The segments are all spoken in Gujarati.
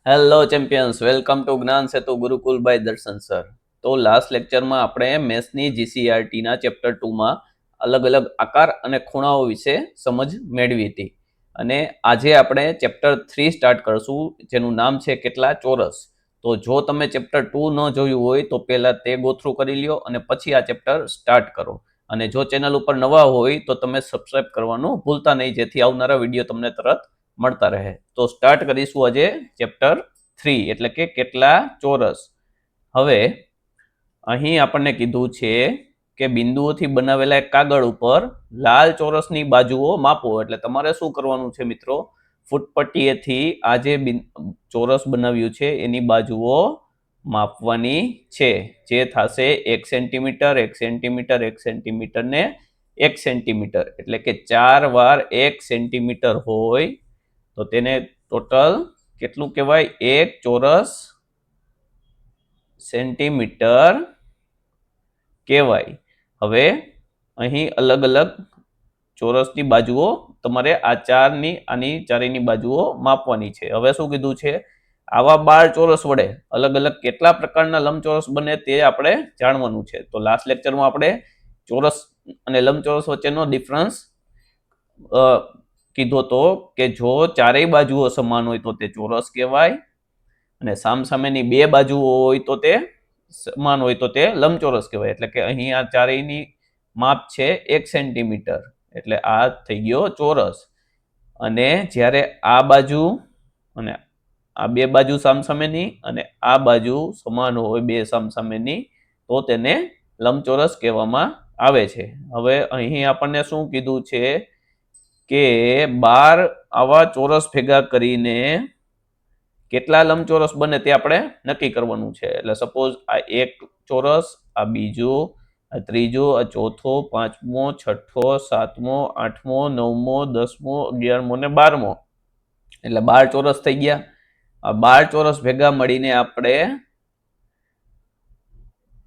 હેલો ચેમ્પિયન્સ, વેલકમ ટુ જ્ઞાન સેતુ ગુરુકુલ બાય દર્શન સર. તો લાસ્ટ લેક્ચરમાં આપણે મેથ્સની જીસીઆરટીના ચેપ્ટર 2માં અલગ અલગ આકાર અને ખૂણાઓ વિશે સમજ મેળવી હતી. અને આજે આપણે ચેપ્ટર 3 સ્ટાર્ટ કરશું, જેનું નામ છે કેટલા ચોરસ. તો જો તમે ચેપ્ટર 2 ન જોયું હોય તો પહેલા તે ગો થ્રુ કરી લ્યો અને પછી આ ચેપ્ટર સ્ટાર્ટ કરો. અને જો ચેનલ ઉપર નવા હોય તો તમે સબસ્ક્રાઇબ કરવાનું ભૂલતા નહીં, જેથી આવનારા વિડીયો તમને તરત મળતા રહે. તો સ્ટાર્ટ કરીશું આજે ચેપ્ટર 3 એટલે કે કેટલા ચોરસ. હવે અહીં આપણને કીધું છે કે બિંદુઓથી બનાવેલા એક કાગળ ઉપર લાલ ચોરસની બાજુઓ માપો. એટલે તમારે શું કરવાનું છે મિત્રો, ફૂટપટ્ટીએથી આ જે ચોરસ બનાવ્યું છે એની બાજુઓ માપવાની છે, જે થશે 1 સેન્ટીમીટર 1 સેન્ટીમીટર 1 સેન્ટીમીટર ને 1 સેન્ટીમીટર. એટલે કે 4 વાર 1 સેન્ટીમીટર હોય તો તેને ટોટલ કેટલું કહેવાય? 1 ચોરસ સેન્ટીમીટર કહેવાય. હવે અહીં અલગ અલગ ચોરસની બાજુઓ તમારે આ આની ચારેયની બાજુઓ માપવાની છે. હવે શું કીધું છે? આવા 12 ચોરસ વડે અલગ અલગ કેટલા પ્રકારના લંબચોરસ બને તે આપણે જાણવાનું છે. તો લાસ્ટ લેક્ચરમાં આપણે ચોરસ અને લંબચોરસ વચ્ચેનો ડિફરન્સ કીધો તો કે જો ચારેય બાજુઓ સમાન હોય તો તે ચોરસ કહેવાય, અને સામસામેની બે બાજુઓ હોય તો તે સમાન હોય તો તે લંબચોરસ કહેવાય. એટલે કે અહીં આ ચારેયની માપ છે 1 સેન્ટીમીટર, એટલે આ થઈ ગયો ચોરસ. અને જ્યારે આ બાજુ અને આ બે બાજુ સામસામેની અને આ બાજુ સમાન હોય બે સામસામેની તો તેને લંબચોરસ કહેવામાં આવે છે. હવે અહીં આપણને શું કીધું છે કે 12 આવા ચોરસ ભેગા કરીને કેટલા લંબચોરસ બને તે આપણે નક્કી કરવાનું છે. એટલે સપોઝ આ એક ચોરસ, આ બીજો, આ ત્રીજો, આ ચોથો, પાંચમો, છઠ્ઠો, સાતમો, આઠમો, નવમો, 10મો, 11મો ને 12મો, એટલે 12 ચોરસ થઈ ગયા. આ 12 ચોરસ ભેગા મળીને આપણે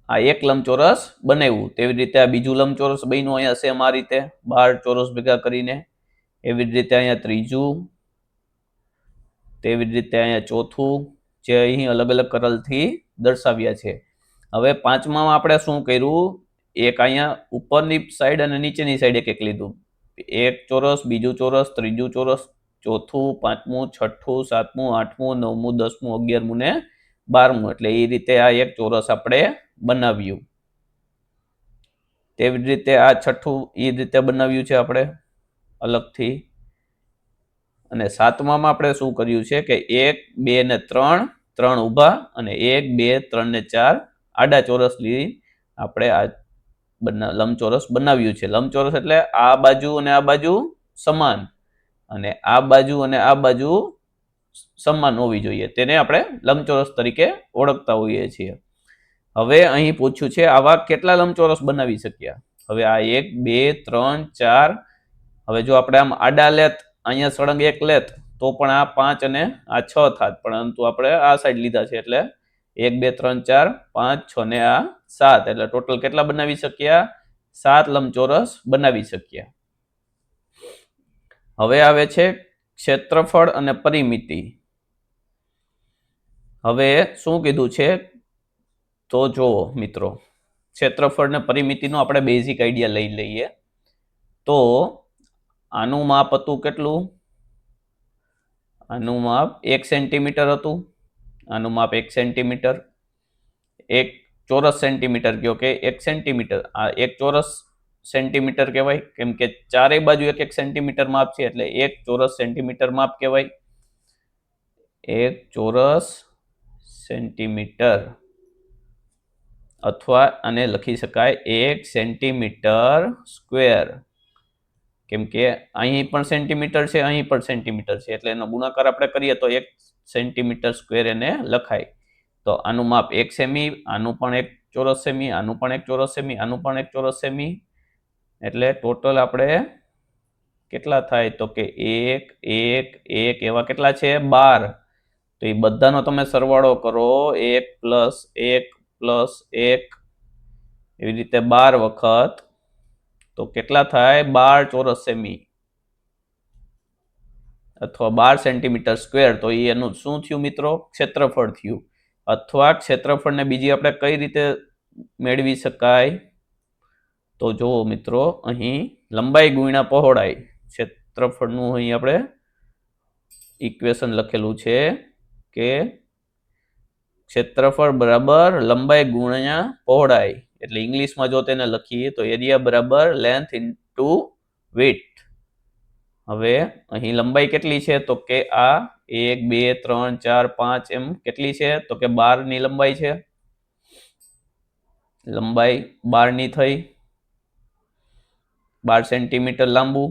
આ એક લંબચોરસ બનાવ્યું. તેવી રીતે આ બીજું લંબચોરસ બન્યું અહીંયા સેમ આ રીતે 12 ચોરસ ભેગા કરીને. એવી જ રીતે અહીંયા ત્રીજું, તેવી જ રીતે અહીંયા ચોથું, જે અહીં અલગ અલગ કરલથી દર્શાવ્યા છે. હવે પાંચમામાં આપણે શું કર્યું? એક અહીંયા ઉપરની સાઈડ અને નીચેની સાઈડ એક એક લીધું. એક ચોરસ, બીજું ચોરસ, ત્રીજું ચોરસ, ચોથું, પાંચમું, છઠ્ઠું, સાતમું, આઠમું, નવમું, 10મું, 11મું ને 12મું. એટલે એ રીતે આ એક ચોરસ આપણે બનાવ્યું. તેવી જ રીતે આ છઠ્ઠું એ રીતે બનાવ્યું છે આપણે અલગથી. અને સાતમામાં આપણે શું કર્યું છે કે 1, 2 ને 3, 3 ઊભા અને 1, 2, 3 ને 4 આડા ચોરસ લઈ આપણે આ લંબચોરસ બનાવ્યું છે. લંબચોરસ એટલે આ બાજુ અને આ બાજુ સમાન, અને આ બાજુ અને આ બાજુ સમાન હોવી જોઈએ. તેને આપણે લંબચોરસ તરીકે ઓળખતા હોઈએ છીએ. હવે અહીં પૂછ્યું છે આવા કેટલા લંબચોરસ બનાવી શક્યા. હવે આ 1, 2, 3, 4, હવે જો આપણે આમ આડા લેત, અહીંયા સળંગ એક લેત તો પણ આ 5 અને આ 6 થાત, પરંતુ આપણે આ સાઈડ લીધા છે એટલે 1, 2, 3, 4, 5, 6 ને આ 7, એટલે ટોટલ કેટલા બનાવી શક્યા? 7 લંબચોરસ બનાવી શક્યા. હવે આવે છે ક્ષેત્રફળ અને પરિમિતિ. હવે શું કીધું છે તો જુઓ મિત્રો, ક્ષેત્રફળ અને પરિમિતિનો આપણે બેઝિક આઈડિયા લઈ લઈએ. તો આનું માપ હતું કેટલું? આનું માપ 1 સેન્ટીમીટર હતું. આનું માપ 1 સેન્ટીમીટર. એક ચોરસ સેન્ટીમીટર કયો કે 1 સેન્ટીમીટર, આ એક ચોરસ સેન્ટીમીટર કહેવાય, કેમ કે ચારેય બાજુ 1 સેન્ટીમીટર માપ છે, એટલે 1 ચોરસ સેન્ટીમીટર માપ કહેવાય. 1 ચોરસ સેન્ટીમીટર, અથવા આને લખી શકાય 1 સેન્ટીમીટર સ્ક્વેર, કેમ કે અહીં પણ સેન્ટીમીટર છે, અહીં પણ સેન્ટીમીટર છે, એટલે એનો ગુણાકાર આપણે કરીએ તો 1 સેન્ટીમીટર સ્ક્વેર એને લખાય. તો આનું માપ 1 સેમી, આનું પણ 1 ચોરસ સેમી, આનું પણ 1 ચોરસ સેમી, આનું પણ 1 ચોરસ સેમી. એટલે ટોટલ આપણે કેટલા થાય તો કે 1, 1, 1 એવા કેટલા છે? 12. તો એ બધાનો તમે સરવાળો કરો, 1 + 1 + 1, એવી રીતે 12 વખત, તો કેટલા થાય? 12 ચોરસ સેમી. અથવા 12 સેન્ટીમીટર સ્ક્વેર, તો એનું શું થયું મિત્રો? ક્ષેત્રફળ થયું. અથવા ક્ષેત્રફળને બીજી આપણે કઈ રીતે મેળવી શકાય? તો જુઓ મિત્રો, અહીં લંબાઈ ગુણ્યા પહોળાઈ, ક્ષેત્રફળનું અહીં આપણે ઇક્વેશન લખેલું છે કે ક્ષેત્રફળ બરાબર લંબાઈ ગુણ્યા પહોળાઈ. એટલે ઇંગ્લિશમાં જો તેને લખીએ તો એરિયા બરાબર લેન્થ ઇન્ટુ વિડ્થ. હવે અહીં લંબાઈ કેટલી છે? તો કે આ 1 2 3 4 5 એમ કેટલી છે? તો કે 12 ની લંબાઈ છે. લંબાઈ 12 ની થઈ, 12 સેન્ટીમીટર લાંબુ.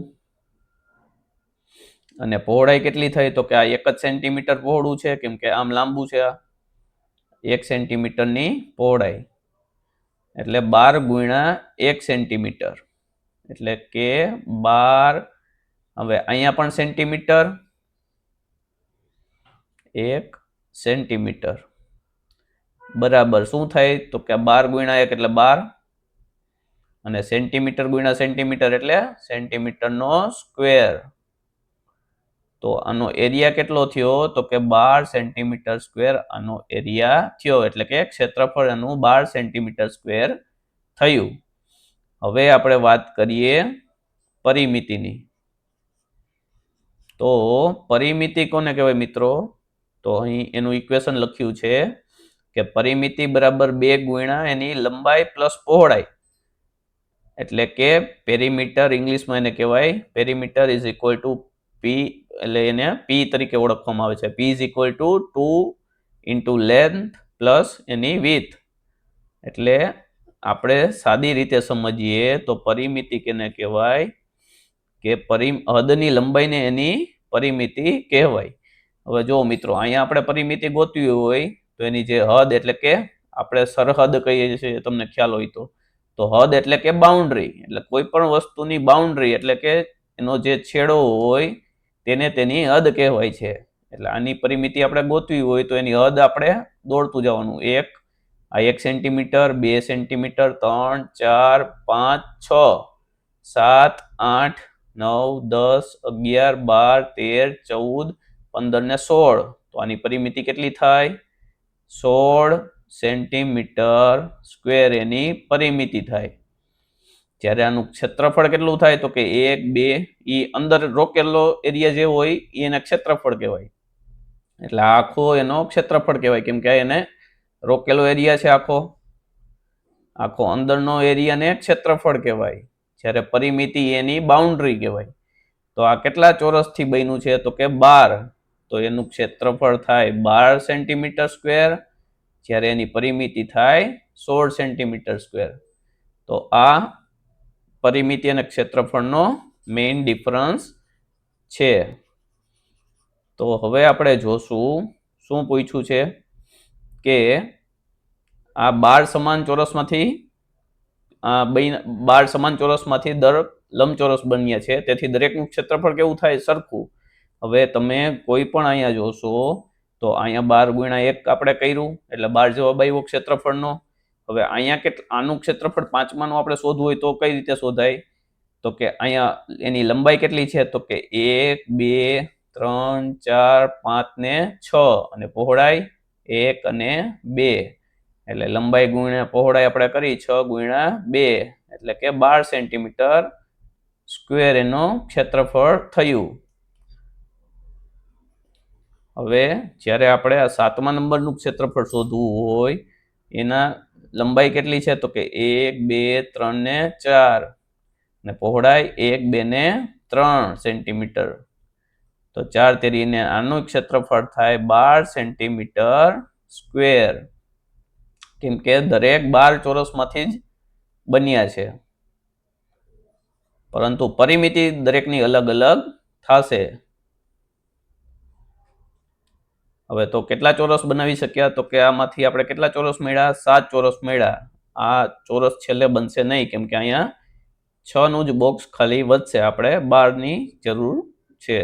અને પહોળાઈ કેટલી થઈ? તો કે આ 1 જ સેન્ટીમીટર પહોળું છે, કેમ કે આમ લાંબુ છે. આ 1 સેન્ટીમીટરની પહોળાઈ, એટલે 12 ગુણ્યા 1 સેન્ટીમીટર, એટલે કે 12. હવે અહીંયા પણ સેન્ટીમીટર, 1 સેન્ટીમીટર બરાબર શું થાય? તો કે 12 ગુણ્યા 1 એટલે 12, અને સેન્ટીમીટર ગુણ્યા સેન્ટીમીટર એટલે સેન્ટીમીટરનો સ્ક્વેર. તો આનો એરિયા કેટલો થયો? તો કે 12 સેન્ટીમીટર સ્ક્વેર આનો એરિયા થયો, એટલે કે ક્ષેત્રફળ આનું 12 સેન્ટીમીટર સ્ક્વેર થયું. હવે આપણે વાત કરીએ પરિમિતિની. તો પરિમિતિ કોને કહેવાય મિત્રો? તો અહીં એનું ઇક્વેશન લખ્યું છે કે પરિમિતિ બરાબર 2 ગુણ્યા એની લંબાઈ પ્લસ પહોળાઈ, એટલે કે પેરીમીટર ઇંગ્લિશમાં એને કહેવાય. પેરીમીટર ઇઝ ઇક્વલ ટુ પી, એટલે એને પી તરીકે ઓળખવામાં આવે છે. પી is equal to 2 into length plus any width. એટલે આપણે સાદી રીતે સમજીએ તો પરિમિતિ કેને કહેવાય? કે હદની લંબાઈને એની પરિમિતિ કહેવાય. હવે જો મિત્રો, અહીંયા આપણે પરિમિતિ ગોતવી હોય તો એની જે હદ, એટલે કે આપણે સરહદ કહીએ છીએ, તમને ખ્યાલ હોય તો હદ એટલે કે બાઉન્ડ્રી. એટલે કોઈ પણ વસ્તુની બાઉન્ડ્રી એટલે કે એનો જે છેડો હોય તેને તેની હદ કહેવાય છે. એટલે આની પરિમિતિ આપણે ગોતવી હોય તો એની હદ આપણે દોડતું જવાનું. આ 1 સેન્ટીમીટર, 2 સેન્ટીમીટર, 3 4 5 6 7 8 9 10 11 12 13 14 15 ને 16. તો આની પરિમિતિ કેટલી થાય? 16 સેન્ટીમીટર સ્ક્વેર એની પરિમિતિ થાય. જ્યારે આનું ક્ષેત્રફળ કેટલું થાય? તો કે 1 2, એ અંદર રોકેલો એરિયા જે હોય એને ક્ષેત્રફળ કહેવાય. એટલે આખો એનો ક્ષેત્રફળ કહેવાય, કેમ કે એને રોકેલો એરિયા છે. આખો અંદરનો એરિયાને ક્ષેત્રફળ કહેવાય. જ્યારે પરિમિતિ એની બાઉન્ડ્રી કહેવાય. તો આ કેટલા ચોરસથી બન્યું છે? તો કે 12. તો એનું ક્ષેત્રફળ થાય 12 સેન્ટીમીટર સ્ક્વેર, જ્યારે એની પરિમિતિ થાય 16 સેન્ટીમીટર સ્ક્વેર. તો આ પરિમિતિ અને ક્ષેત્રફળનો મેઇન ડિફરન્સ છે. તો હવે આપણે જોશું શું પૂછ્યું છે કે આ 12 સમાન ચોરસમાંથી 12 સમાન ચોરસમાંથી લંબચોરસ બન્યા છે, તેથી દરેકનું ક્ષેત્રફળ કેવું થાય? સરખું. હવે તમે કોઈ પણ અહીંયા જોશો તો અહીંયા 12 ગુણ્યા 1 આપણે કર્યું, એટલે 12 જવાબ આવ્યો ક્ષેત્રફળનો. હવે અહીંયા આનું ક્ષેત્રફળ 5માનું આપણે શોધવું હોય તો કઈ રીતે શોધાય? તો કે અહીંયા એની લંબાઈ કેટલી છે? તો કે 1 2 3 4 5 ને 6, અને પહોળાઈ 1 અને 2. એટલે લંબાઈ ગુણ્યા પહોળાઈ આપણે કરી 6 ગુણ્યા 2, એટલે કે 12 સેન્ટીમીટર સ્ક્વેર એનો ક્ષેત્રફળ થયું. હવે જ્યારે આપણે આ 7મા નંબરનું ક્ષેત્રફળ શોધવું હોય, એના લંબાઈ કેટલી છે? તો કે 1 2 3 ને 4, અને પહોળાઈ 1 2 ને 3 સેન્ટીમીટર. તો 4 તેરીને આનું ક્ષેત્રફળ થાય 12 સેન્ટીમીટર સ્ક્વેર, કેમ કે દરેક 12 ચોરસમાંથી જ બન્યા છે, પરંતુ પરિમિતિ દરેકની અલગ અલગ થશે. હવે તો કેટલા ચોરસ બનાવી શક્યા? તો કે આમાંથી આપણે કેટલા ચોરસ મળ્યા? 7 ચોરસ મળ્યા. આ ચોરસ છેલ્લે બનશે નહીં, કેમ કે અહીંયા 6નું જ બોક્સ ખાલી વધશે, આપણે 12ની જરૂર છે.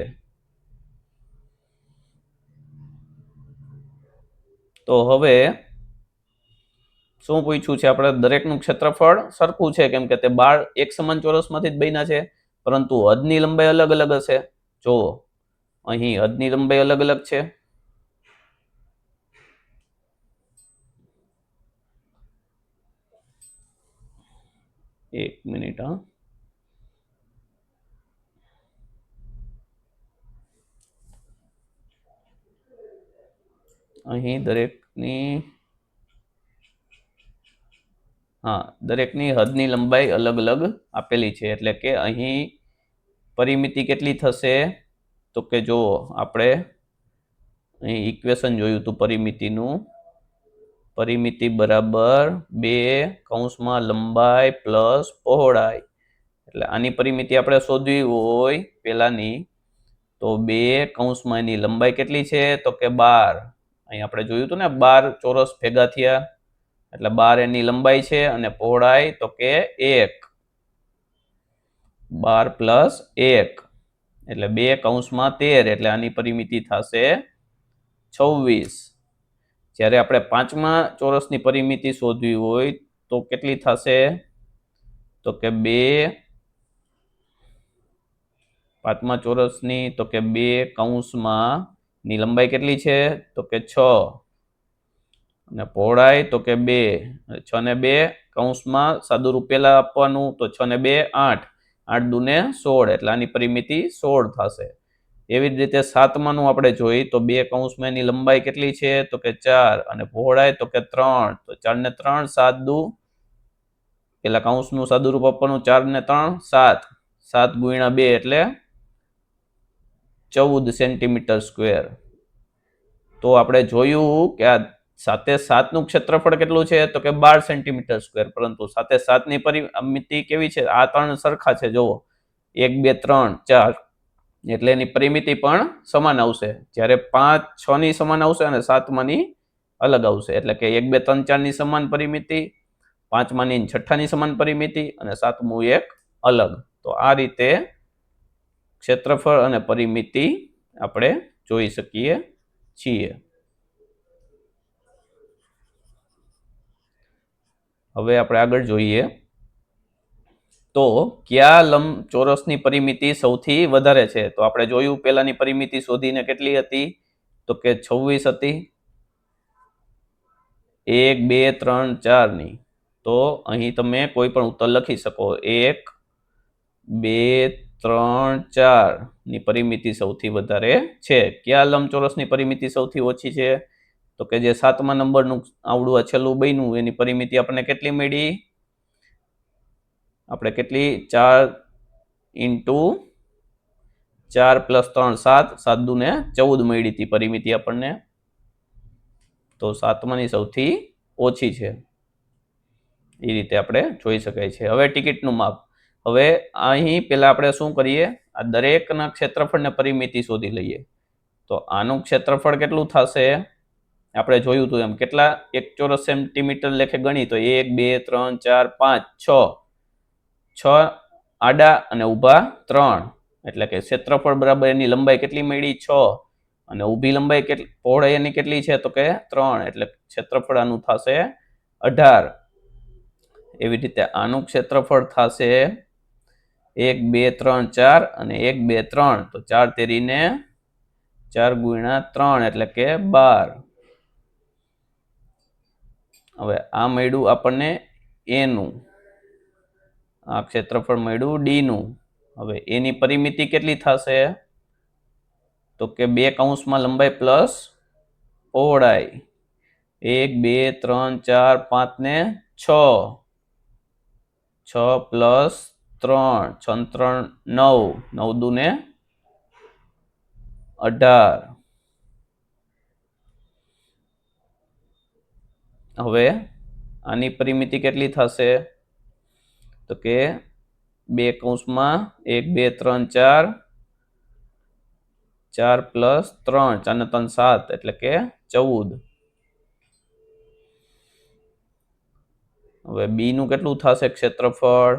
તો હવે શું પૂછ્યું છે? આપણે દરેકનું ક્ષેત્રફળ સરખું છે, કેમ કે તે 12 એક સમાન ચોરસમાંથી જ બન્યા છે, પરંતુ હદની લંબાઈ અલગ અલગ હશે. જુઓ, અહીં હદની લંબાઈ અલગ અલગ છે. એક મિનિટ. અહીં દરેકની હદની લંબાઈ અલગ અલગ આપેલી છે, એટલે કે અહીં પરિમિતિ કેટલી થશે તો કે જો આપણે અહીં ઇક્વેશન જોયું હતું પરિમિતિનું, પરિમિતિ બરાબર 2 લંબાઈ પ્લસ પહોળાઈ. એટલે આની પરિમિતિ આપણે શોધવી હોય પેલાની, તો 2 એની લંબાઈ કેટલી છે તો કે 12. અહીં આપણે જોયું હતું ને 12 ચોરસ ભેગા થયા, એટલે 12 એની લંબાઈ છે અને પહોળાઈ તો કે 1. 12 પ્લસ 1 એટલે 2 એટલે આની પરિમિતિ થશે 26. જ્યારે આપણે 5મા ચોરસની પરિમિતિ શોધવી હોય તો કેટલી થશે તો કે 2 5મા ચોરસની તો કે 2 ની લંબાઈ કેટલી છે તો કે 6 અને પહોળાઈ તો કે 2. 6 ને 2 સાદુરૂપ પેલા આપવાનું, તો 6 ને 2 8, 8 દુને 16 એટલે આની પરિમિતિ 16 થશે. એવી જ રીતે 7માનું આપણે જોઈએ તો 2 એની લંબાઈ કેટલી છે તો કે 4 અને પહોળાઈ તો કે 3, તો 4 ને 3 7 દુ, પેલા કૌંસનું સાદુરૂપ આપવાનું, 4 ને 3 7, 7 ગુણ્યા 2 એટલે 14 સેન્ટીમીટર સ્ક્વેર. તો આપણે જોયું કે આ 7 નું ક્ષેત્રફળ કેટલું છે તો કે 12 સેન્ટીમીટર સ્ક્વેર, પરંતુ 7 ની પરિમિતિ કેવી છે, આ ત્રણ સરખા છે, જુઓ 1 2 3 4, એટલે એની પરિમિતિ પણ સમાન આવશે. જ્યારે 5 6 ની સમાન આવશે અને 7માની અલગ આવશે, એટલે કે 1 2 3 4 ની સમાન પરિમિતિ, 5માની 6ની સમાન પરિમિતિ અને 7મું એક અલગ. તો આ રીતે ક્ષેત્રફળ અને પરિમિતિ આપણે જોઈ શકીએ છીએ. હવે આપણે આગળ જોઈએ તો કયા લંબચોરસની પરિમિતિ સૌથી વધારે છે. તો આપણે જોયું પહેલાની પરિમિતિ શોધીને કેટલી હતી તો કે 26 હતી 1 2 3 4 ની. તો અહીં તમે કોઈ પણ ઉત્તર લખી શકો, 1 2 3 4 ની પરિમિતિ સૌથી વધારે છે. કયા લંબચોરસની પરિમિતિ સૌથી ઓછી છે તો કે જે 7મા નંબરનું આવડું આ છેલ્લું બન્યું એની પરિમિતિ આપણને કેટલી મળી, આપણે કેટલી 4 × 4 + 3 7, 7 દુને 14 મળી હતી પરિમિતિ આપણને. તો 7માની સૌથી ઓછી છે. એ રીતે આપણે જોઈ શકાય છે. હવે ટિકિટનું માપ. હવે અહીં પેલા આપણે શું કરીએ, આ દરેકના ક્ષેત્રફળને પરિમિતિ શોધી લઈએ. તો આનું ક્ષેત્રફળ કેટલું થશે, આપણે જોયું હતું એમ, કેટલા 1 ચોરસ સેન્ટીમીટર લેખે ગણી તો 1 2 3 4 5 6 આડા અને ઊભા 3, એટલે કે ક્ષેત્રફળ બરાબર એની લંબાઈ કેટલી મળી 6 અને ઊભી લંબાઈ કેટલી, પહોળાઈ એની કેટલી છે તો કે 3, એટલે ક્ષેત્રફળ આનું થશે 18. એવી રીતે આનું ક્ષેત્રફળ થશે 1 2 3 4 અને 1 2 3, તો 4 તેરીને 4 ગુણ્યા 3 એટલે કે 12. હવે આ મળ્યું આપણને A નું, આ ક્ષેત્રફળ મળ્યું D નું. હવે એની પરિમિતિ કેટલી થશે તો કે 2 લંબાઈ પ્લસ પહોળાઈ, 1 2 3 4 5 ને 6, 6 + 3, 6 ને 3 9, 9 દુને 18. હવે આની પરિમિતિ કેટલી થશે તો કે 2 1 2 3 4, 4 + 3, 4 ને 3 7 એટલે કે 14. હવે બી નું કેટલું થશે ક્ષેત્રફળ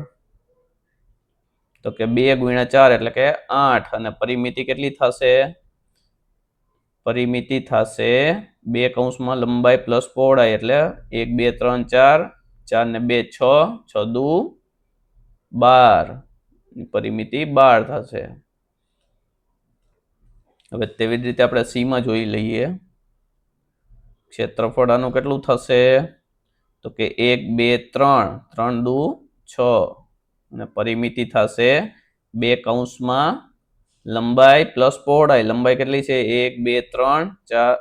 તો કે 2 × 4 એટલે કે 8, અને પરિમિતિ કેટલી થશે, પરિમિતિ થશે 2 લંબાઈ પ્લસ પહોળાઈ, એટલે 1 2 3 4, 4 ને 2 6, 6 દુ 12, પરિમિતિ 12 થશે. હવે તેવી જ રીતે આપણે સી માં જોઈ લઈએ. ક્ષેત્રફળ આનું કેટલું થશે તો કે 1 2 3 3 દુ 6 અને પરિમિતિ થશે 2 કૌંસમાં લંબાઈ પ્લસ પહોળાઈ. લંબાઈ કેટલી છે 1 2 3 4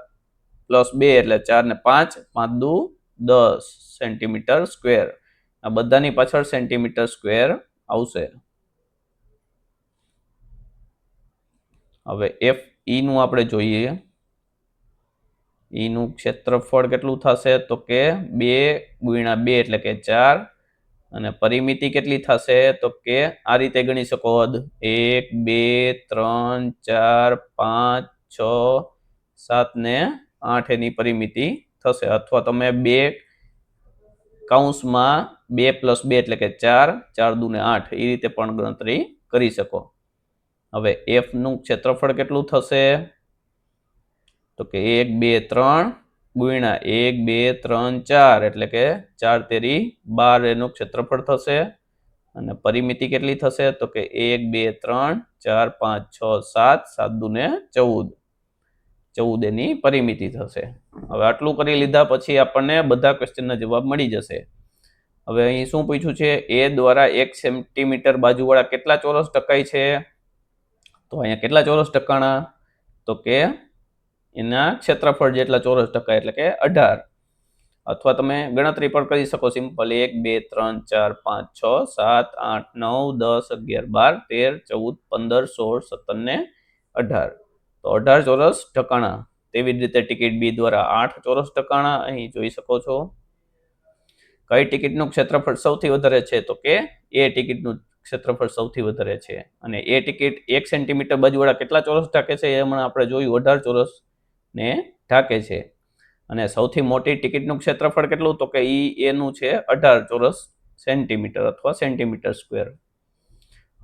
પ્લસ 2 એટલે 4 ને 5 5 દુ 10 સેન્ટીમીટર સ્ક્વેર. આ બધાની પાછળ સેન્ટીમીટર સ્ક્વેર આવશે. હવે એફ ઈ નું આપણે જોઈએ. ઈ નું ક્ષેત્રફળ કેટલું થશે તો કે 2 ગુણ્યા 2 એટલે કે 4 અને પરિમિતિ કેટલી થશે તો કે આ રીતે ગણી શકો 1 2 3 4 5 6 7 ને 8 એની પરિમિતિ થશે. અથવા તમે 2 કૌંસમાં 2 પ્લસ 2 એટલે કે 4 4 દુ ને 8 એ રીતે પણ ગણતરી કરી શકો. હવે એફ નું ક્ષેત્રફળ કેટલું થશે તો કે 1 2 3 ગુણ્યા 1 2 3 4 એટલે કે 4 તેરી 12 એનું ક્ષેત્રફળ થશે અને પરિમિતિ કેટલી થશે તો કે 1 2 3 4 5 6 7 7 દુ ને 14 14 એની પરિમિતિ થશે. હવે આટલું કરી લીધા પછી આપણને બધા ક્વેશ્ચનના જવાબ મળી જશે. હવે અહીં શું પૂછ્યું છે એ દ્વારા 1 સેન્ટીમીટર બાજુવાળા કેટલા ચોરસ ટકાય છે તો અહીંયા કેટલા ચોરસ ટકાના તો કે એના ક્ષેત્રફળ જેટલા ચોરસ ટકા એટલે કે 18. અથવા તમે ગણતરી પણ કરી શકો સિમ્પલ 1 2 3 4 5 6 7 8 9 10 11 12 13 14 15 16 17 ને 18. તો 18 ચોરસ ટકાણા. તેવી જ રીતે ટિકિટ બી દ્વારા 8 ચોરસ ટકાણા અહીં જોઈ શકો છો. કઈ ટિકિટનું ક્ષેત્રફળ સૌથી વધારે છે તો કે એ ટિકિટનું ક્ષેત્રફળ સૌથી વધારે છે. અને એ ટિકિટ 1 સેન્ટીમીટર બાજુવાળા કેટલા ચોરસ ઢાકે છે એ હમણાં આપણે જોયું 18 ચોરસ ને ઢાકે છે. અને સૌથી મોટી ટિકિટનું ક્ષેત્રફળ કેટલું તો કે એનું છે 18 ચોરસ સેન્ટીમીટર અથવા સેન્ટીમીટર સ્ક્વેર.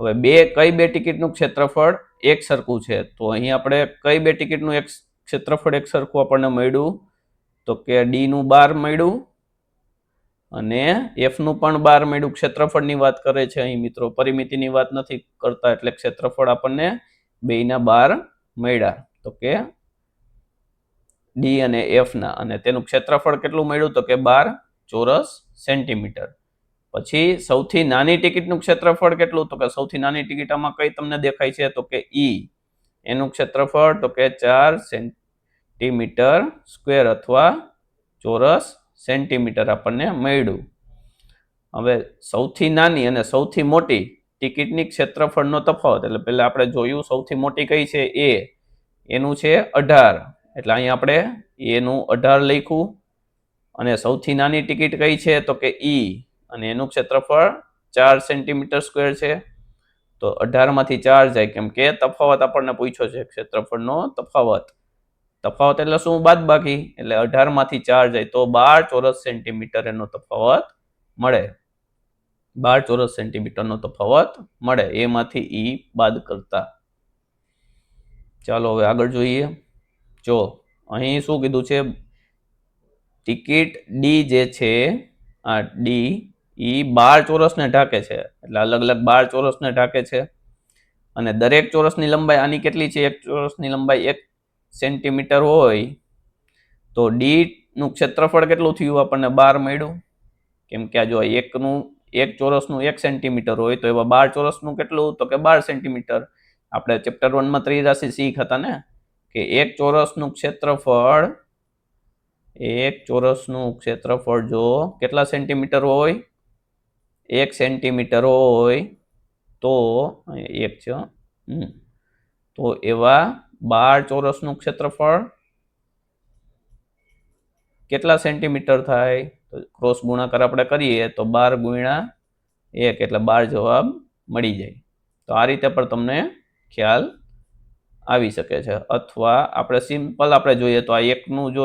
હવે કઈ બે ટિકિટનું ક્ષેત્રફળ એક સરખું છે તો અહીં આપણે કઈ બે ટિકિટનું એક ક્ષેત્રફળ એક સરખું આપણને મળ્યું તો કે ડી નું 12 મળ્યું અને એફ નું પણ 12 મળ્યું. ક્ષેત્રફળની વાત કરે છે અહીં મિત્રો, પરિમિતિની વાત નથી કરતા, એટલે ક્ષેત્રફળ આપણને બેયના 12 મળ્યા તો કે ડી અને એફ ના. અને તેનું ક્ષેત્રફળ કેટલું મળ્યું તો કે 12 ચોરસ સેન્ટીમીટર. પછી સૌથી નાની ટિકિટનું ક્ષેત્રફળ કેટલું તો કે સૌથી નાની ટિકિટ આમાં કઈ તમને દેખાય છે તો કે ઈ. એનું ક્ષેત્રફળ તો કે 4 સેન્ટીમીટર સ્ક્વેર અથવા ચોરસ સેન્ટીમીટર આપણને મળ્યું. હવે સૌથી નાની અને સૌથી મોટી ટિકિટની ક્ષેત્રફળનો તફાવત, એટલે પહેલા આપણે જોયું સૌથી મોટી કઈ છે એ, એનું છે 18, એટલે અહીંયા આપણે એનું 18 લખ્યું. અને સૌથી નાની ટિકિટ કઈ છે તો કે ઈ, અને એનું ક્ષેત્રફળ 4 સેન્ટીમીટર સ્ક્વેર છે. તો 18 માંથી 4 જાય, કેમ કે તફાવત આપણને પૂછ્યો છે ક્ષેત્રફળનો તફાવત. તફાવત એટલે શું? બાદબાકી. એટલે 18 માંથી 4 જાય તો 12 ચોરસ સેન્ટીમીટર એનો તફાવત મળે. 12 ચોરસ સેન્ટીમીટરનો તફાવત મળે એમાંથી ઈ બાદ કરતા. ચાલો હવે આગળ જોઈએ. જો અહીં શું કીધું છે, ટિકિટ ડી જે છે આ ડી ઈ 12 ચોરસને ઢાકે છે, એટલે અલગ અલગ 12 ચોરસને ઢાકે છે. અને દરેક ચોરસની લંબાઈ આની કેટલી છે? એક ચોરસની લંબાઈ 1 સેન્ટીમીટર હોય તો ડી નું ક્ષેત્રફળ કેટલું થયું? આપણને 12 મળ્યું. કેમ કે આ જો એક ચોરસનું 1 સેન્ટીમીટર હોય તો એવા 12 ચોરસનું કેટલું તો કે 12 સેન્ટીમીટર. આપણે ચેપ્ટર 1 માં ત્રિરાશિ શીખ હતા ને કે એક ચોરસનું ક્ષેત્રફળ જો કેટલા સેન્ટીમીટર હોય? 1 સેન્ટીમીટર હોય તો એક છે તો એવા 12 ચોરસનું ક્ષેત્રફળ કેટલા સેન્ટીમીટર થાય? તો ક્રોસ ગુણાકાર આપણે કરીએ તો 12 ગુણ્યા 1 એટલે 12 જવાબ મળી જાય. તો આ રીતે પણ તમને ખ્યાલ આવી શકે છે. અથવા આપણે સિમ્પલ આપણે જોઈએ તો આ એકનું જો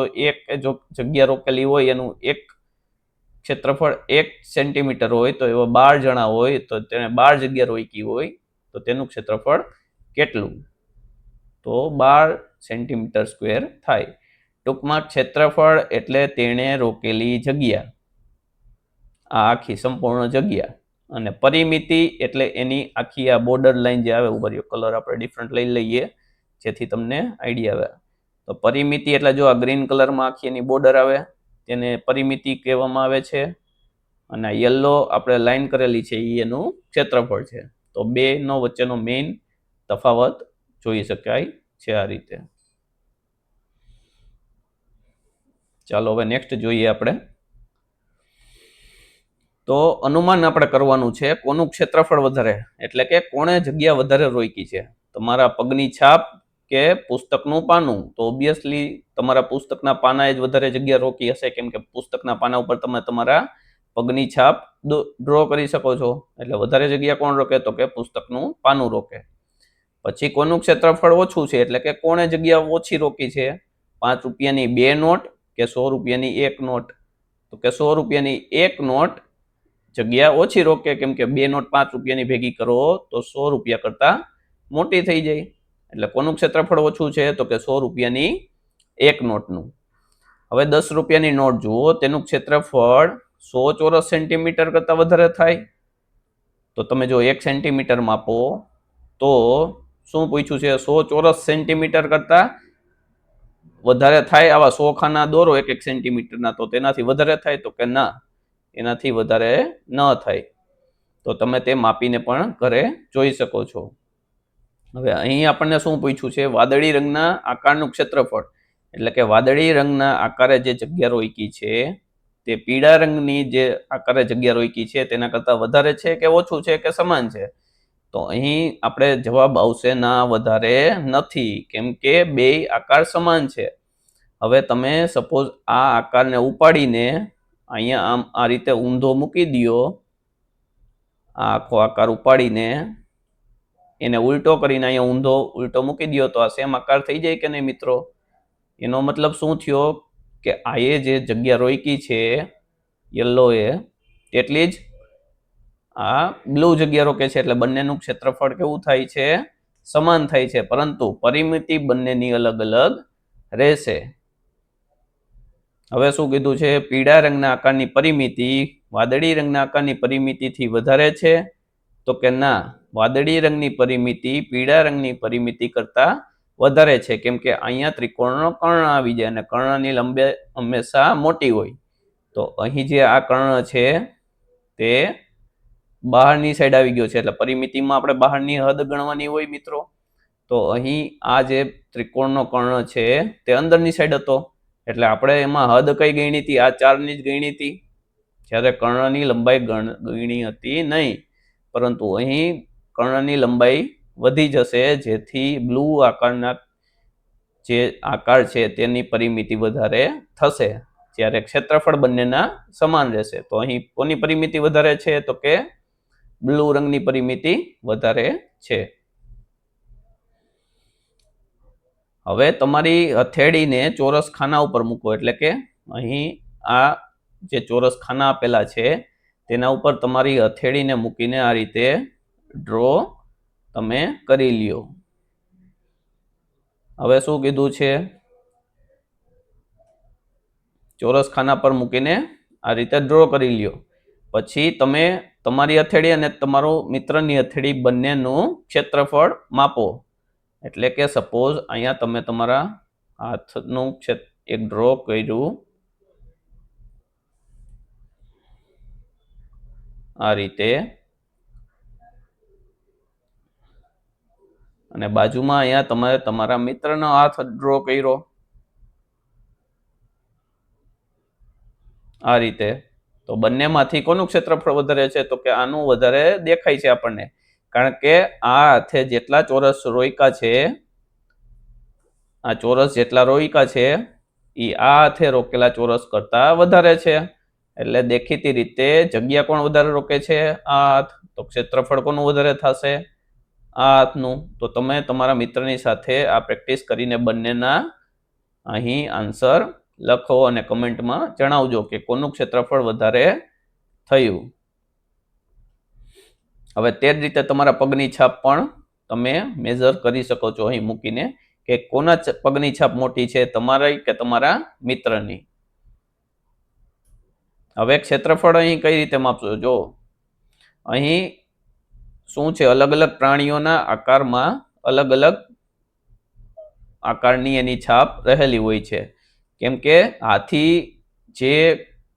જગ્યા રોકેલી હોય એનું એક ક્ષેત્રફળ 1 સેન્ટીમીટર હોય તો એવા 12 જણા હોય તો તેને 12 જગ્યા રોકી હોય તો તેનું ક્ષેત્રફળ કેટલું? તો 12 સેન્ટીમીટર સ્ક્વેર થાય. ટૂંકમાં ક્ષેત્રફળ એટલે તેણે રોકેલી જગ્યા, આ આખી સંપૂર્ણ જગ્યા. અને પરિમિતિ એટલે એની આખી આ બોર્ડર લાઈન જે આવે, ઉપર કલર આપણે ડિફરન્ટ લઈ લઈએ જેથી તમને આઈડિયા આવે. તો પરિમિતિ એટલે જો આ ગ્રીન કલરમાં આખી એની બોર્ડર આવે તેને પરિમિતિ કહેવામાં આવે છે, અને યલો આપણે લાઈન કરેલી છે એ એનું ક્ષેત્રફળ છે. તો બેનો વચ્ચેનો મેઇન તફાવત જોઈ શકાય છે આ રીતે. ચાલો હવે નેક્સ્ટ જોઈએ આપણે. તો અનુમાન આપણે કરવાનું છે કોનું ક્ષેત્રફળ વધારે, એટલે કે કોણે જગ્યા વધારે રોકી છે, તમારા પગની છાપ કે પુસ્તકનું પાનું. તો ઓબ્વિયસલી તમારા પુસ્તકના પાનાએ જ વધારે જગ્યા રોકી હશે, કેમ કે પુસ્તકના પાના ઉપર તમે તમારા પગની છાપ ડ્રો કરી શકો છો. એટલે વધારે જગ્યા કોણ રોકે, તો કે પુસ્તકનું પાનું રોકે. પછી કોનું ક્ષેત્રફળ ઓછું છે, એટલે કે કોણે જગ્યા ઓછી રોકી છે, 5 રૂપિયાની 2 નોટ કે 100 રૂપિયાની 1 નોટ. તો કે 100 રૂપિયાની 1 નોટ જગ્યા ઓછી રોકે, કેમ કે 2 નોટ 5 રૂપિયાની ભેગી કરો તો 100 રૂપિયા કરતા મોટી થઈ જાય. એટલે કોનું ક્ષેત્રફળ ઓછું છે, તો કે 100 રૂપિયાની 1 નોટનું. હવે 10 રૂપિયાની નોટ જુઓ, તેનું ક્ષેત્રફળ 100 ચોરસ સેન્ટીમીટર કરતા વધારે થાય. તો તમે જો 1 સેન્ટીમીટર માપો તો શું પૂછ્યું છે, 100 ચોરસ સેન્ટીમીટર કરતા વધારે થાય આવા 100 ખાના દોરો 1 સેન્ટીમીટરના, તો તેનાથી વધારે થાય, તો કે ના, એનાથી વધારે ન થાય. તો તમે તે માપીને પણ ઘરે જોઈ શકો છો. હવે અહીં આપણને શું પૂછ્યું છે, વાદળી રંગના આકારનું ક્ષેત્રફળ, એટલે કે વાદળી રંગના આકારે જે જગ્યા રોકી છે તે પીળા રંગની જે આકારે જગ્યા રોકી છે તેના કરતા વધારે છે કે ઓછું છે કે સમાન છે. તો અહીં આપણે જવાબ આવશે ના, વધારે નથી, કેમ કે બે આકાર સમાન છે. હવે તમે સપોઝ આ આકારને ઉપાડીને અહીંયા આમ આ રીતે ઊંધો મૂકી દો, આ આખો આકાર ઉપાડીને એને ઉલટો કરીને અહીંયા ઉલટો મૂકી દો, તો આ સેમ આકાર થઈ જાય કે નહીં મિત્રો? એનો મતલબ શું થયો કે આ જે જગ્યા રોકી છે યલો એ, તેટલી જ આ બ્લુ જગ્યા રોકે છે. એટલે બંનેનું ક્ષેત્રફળ કેવું થાય છે, સમાન થાય છે, પરંતુ પરિમિતિ બંનેની અલગ અલગ રહેશે. હવે શું કીધું છે, પીળા રંગના આકારની પરિમિતિ વાદળી રંગના આકારની પરિમિતિથી વધારે છે, તો કે ના, વાદળી રંગની પરિમિતિ પીળા રંગની પરિમિતિ કરતા વધારે છે, કેમ કે અહીંયા ત્રિકોણનો કર્ણ આવી જાય અને કર્ણની લંબાઈ હંમેશા મોટી હોય. તો અહીં જે આ કર્ણ છે તે બહારની સાઈડ આવી ગયો છે, એટલે પરિમિતિમાં આપણે બહારની હદ ગણવાની હોય મિત્રો. તો અહીં આ જે ત્રિકોણનો કર્ણ છે તે અંદરની સાઈડ હતો, એટલે આપણે એમાં હદ કઈ ગણી હતી, આ 4ની જ ગણી હતી, જ્યારે કર્ણની લંબાઈ ગણી હતી નહીં. પરંતુ અહીં કર્ણની લંબાઈ વધી જશે, જેથી બ્લુ આકારના જે આકાર છે તેની પરિમિતિ વધારે થશે, જ્યારે ક્ષેત્રફળ બંનેના સમાન રહેશે. તો અહીં કોની પરિમિતિ વધારે છે, તો કે બ્લુ રંગની પરિમિતિ વધારે છે. હવે તમારી હથેળીને ચોરસ ખાના ઉપર મૂકો, એટલે કે અહીં આ જે ચોરસ ખાના આપેલા છે તેના ઉપર તમારી હથેળીને મૂકીને આ રીતે ડ્રો તમે કરી લ્યો. હવે શું કીધું છે, ચોરસ ખાના પર મૂકીને આ રીતે ડ્રો કરી લ્યો. પછી તમે તમારી હથેળી અને તમારો મિત્રની હથેળી બંનેનું ક્ષેત્રફળ માપો. એટલે કે સપોઝ અહીંયા તમે તમારા હાથનું એક ડ્રો કર્યું આ રીતે, અને બાજુમાં અહીંયા તમારે તમારા મિત્રનો હાથ ડ્રો કર્યો આ રીતે. તો બંનેમાંથી કોનું ક્ષેત્રફળ વધારે છે, તો કે આનું વધારે દેખાય છે આપણને, કારણ કે આ હાથે જેટલા ચોરસ રોક્યા છે, આ ચોરસ જેટલા રોક્યા છે એ આ હાથે રોકેલા ચોરસ કરતા વધારે છે. એટલે દેખીતી રીતે જગ્યા કોણ વધારે રોકે છે, આ હાથ. તો ક્ષેત્રફળ કોનું વધારે થશે, આ હાથનું. તો તમે તમારા મિત્રની સાથે આ પ્રેક્ટિસ કરીને બંનેના અહીં આન્સર લખો અને કમેન્ટમાં જણાવજો કે કોનું ક્ષેત્રફળ વધારે થયું. હવે તે જ રીતે તમારા પગની છાપ પણ તમે મેઝર કરી શકો છો અહીં મૂકીને, કે કોના પગની છાપ મોટી છે, તમારી કે તમારા મિત્રની. હવે ક્ષેત્રફળ અહીં કઈ રીતે માપશો, જો અહીં શું છે, અલગ અલગ પ્રાણીઓના આકારમાં અલગ અલગ આકારની એની છાપ રહેલી હોય છે. કેમ કે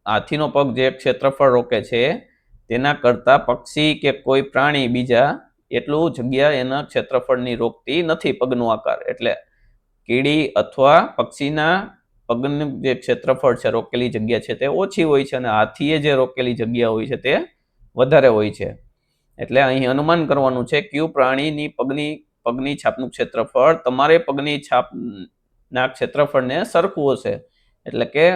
હાથીનો પગ જે ક્ષેત્રફળ રોકે છે તેના કરતાં પક્ષી કે કોઈ પ્રાણી બીજા એટલું જગ્યા એના ક્ષેત્રફળની રોકતી નથી પગનો આકાર. એટલે કીડી અથવા પક્ષીના પગનું જે ક્ષેત્રફળ છે, રોકેલી જગ્યા છે, તે ઓછી હોય છે અને હાથીએ જે રોકેલી જગ્યા હોય છે તે વધારે હોય છે. એટલે અહીં અનુમાન કરવાનું છે કયું પ્રાણીની પગની છાપનું ક્ષેત્રફળ તમારે પગની છાપના ક્ષેત્રફળને સરખું હશે. એટલે કે